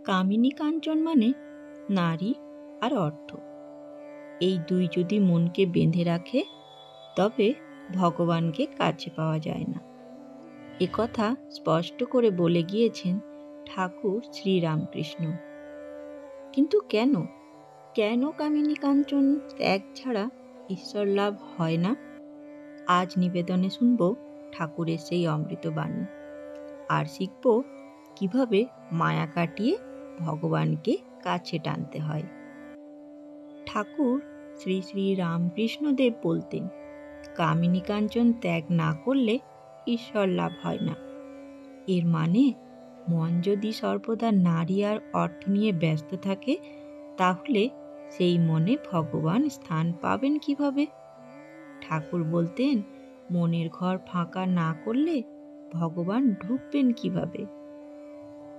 কামিনী কাঞ্চন মানে নারী আর অর্থ। এই দুই যদি মনকে বেঁধে রাখে তবে ভগবানকে কাছে পাওয়া যায় না। একথা স্পষ্ট করে বলে গিয়েছেন ঠাকুর শ্রীরামকৃষ্ণ। কিন্তু কেন কেন কামিনী কাঞ্চন ত্যাগ ছাড়া ঈশ্বর লাভ হয় না? আজ নিবেদনে শুনব ঠাকুরের সেই অমৃত বাণী, আর শিখব কিভাবে মায়া কাটিয়ে ভগবানকে কাছে টানতে হয়। ঠাকুর শ্রী শ্রী রামকৃষ্ণদেব বলতেন, কামিনী কাঞ্চন ত্যাগ না করলে ঈশ্বর লাভ হয় না। এর মানে মন যদি সর্বদা নারী আর অর্থ নিয়ে ব্যস্ত থাকে তাহলে সেই মনে ভগবান স্থান পাবেন কিভাবে? ঠাকুর বলতেন, মনের ঘর ফাঁকা না করলে ভগবান ঢুকবেন কিভাবে?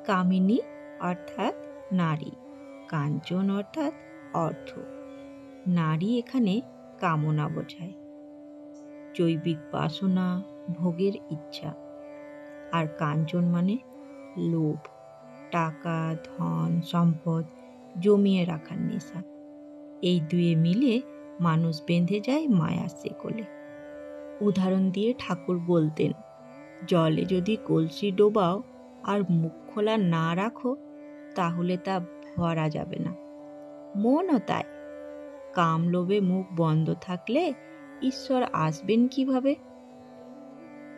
কামিনী অর্থাৎ নারী, কাঞ্চন অর্থাৎ অর্থ। নারী এখানে কামনা বোঝায়, জৈবিক বাসনা, ভোগের ইচ্ছা। আর কাঞ্চন মানে লোভ, টাকা, ধন, সম্পদ জমিয়ে রাখার নেশা। এই দুয়ে মিলে মানুষ বেঁধে যায় মায়ার শেকলে। উদাহরণ দিয়ে ঠাকুর বলতেন, জলে যদি কলসি ডোবাও আর মুখ খোলা না রাখো তাহলে তা ভরা যাবে না। মনও তাই, কাম লোভে মুখ বন্ধ থাকলে ঈশ্বর আসবেন কিভাবে?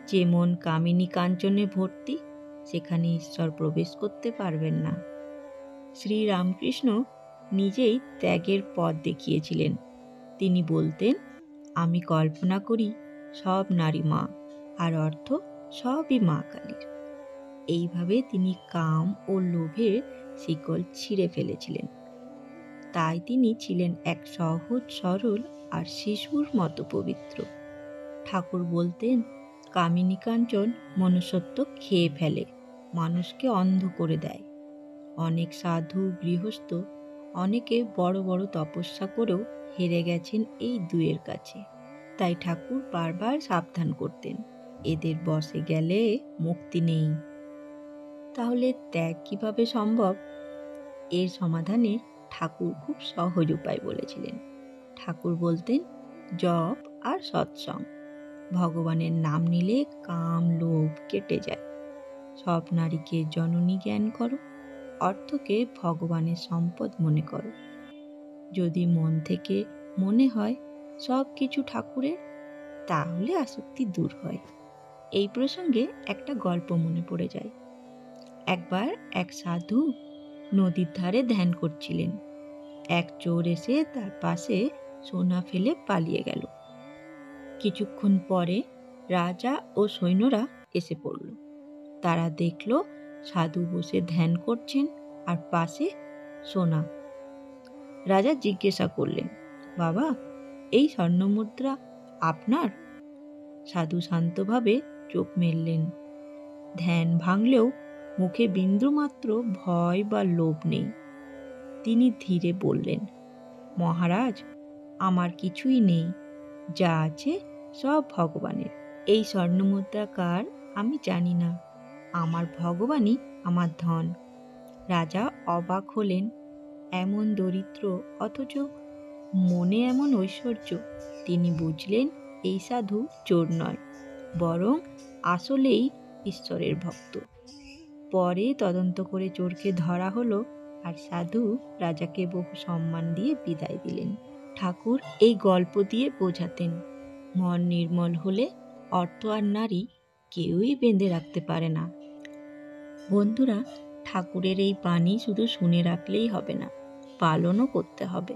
যে মন কামিনী কাঞ্চনে ভর্তি সেখানে ঈশ্বর প্রবেশ করতে পারবেন না। শ্রীরামকৃষ্ণ নিজেই ত্যাগের পথ দেখিয়েছিলেন। তিনি বলতেন, আমি কল্পনা করি সব নারী মা, আর অর্থ সবই মা কালীর। এইভাবে তিনি কাম ও লোভের শিকল ছিঁড়ে ফেলেছিলেন। তাই তিনি ছিলেন এক সহজ সরল আর শিশুর মতো পবিত্র। ঠাকুর বলতেন, কামিনী কাঞ্চন মনুষ্যত্ব খেয়ে ফেলে, মানুষকে অন্ধ করে দেয়। অনেক সাধু গৃহস্থ, অনেকে বড় বড় তপস্যা করেও হেরে গেছেন এই দুয়ের কাছে। তাই ঠাকুর বারবার সাবধান করতেন, এদের বশে গেলে মুক্তি নেই। তাহলে ত্যাগ কিভাবে সম্ভব? এর সমাধানে ঠাকুর খুব সহজ উপায় বলেছিলেন। ঠাকুর বলতেন, জপ আর সৎসঙ্গ। ভগবানের নাম নিলে কাম লোভ কেটে যায়। সব নারীকে জননী জ্ঞান করো, অর্থকে ভগবানের সম্পদ মনে করো। যদি মন থেকে মনে হয় সব কিছু ঠাকুরের, তাহলে আসক্তি দূর হয়। এই প্রসঙ্গে একটা গল্প মনে পড়ে যায়। একবার এক সাধু নদীর ধারে ধ্যান করছিলেন। এক চোর এসে তার পাশে সোনা ফেলে পালিয়ে গেল। কিছুক্ষণ পরে রাজা ও সৈন্যরা এসে পড়ল। তারা দেখল সাধু বসে ধ্যান করছেন আর পাশে সোনা। রাজা জিজ্ঞাসা করলেন, বাবা, এই স্বর্ণমুদ্রা আপনার? সাধু শান্তভাবে চোখ মেললেন। ধ্যান ভাঙলেও মুখে বিন্দুমাত্র ভয় বা লোভ নেই। তিনি ধীরে বললেন, মহারাজ, আমার কিছুই নেই, যা আছে সব ভগবানের। এই স্বর্ণমুদ্রা কার আমি জানি না, আমার ভগবানই আমার ধন। রাজা অবাক হলেন, এমন দরিদ্র অথচ মনে এমন ঐশ্বর্য। তিনি বুঝলেন এই সাধু চোর নয়, বরং আসলেই ঈশ্বরের ভক্ত। পরে তদন্ত করে চোরকে ধরা হলো আর সাধু রাজাকে বহু সম্মান দিয়ে বিদায় দিলেন। ঠাকুর এই গল্প দিয়ে বোঝাতেন, মন নির্মল হলে অর্থ আর নারী কেউই বেঁধে রাখতে পারে না। বন্ধুরা, ঠাকুরের এই বাণী শুধু শুনে রাখলেই হবে না, পালনও করতে হবে।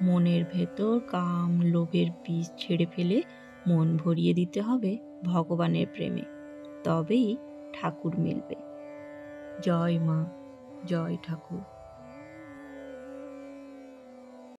মনের ভেতর কাম লোভের বীজ ছেড়ে ফেলে মন ভরিয়ে দিতে হবে ভগবানের প্রেমে, তবেই ঠাকুর মিলবে। জয় মা, জয় ঠাকুর।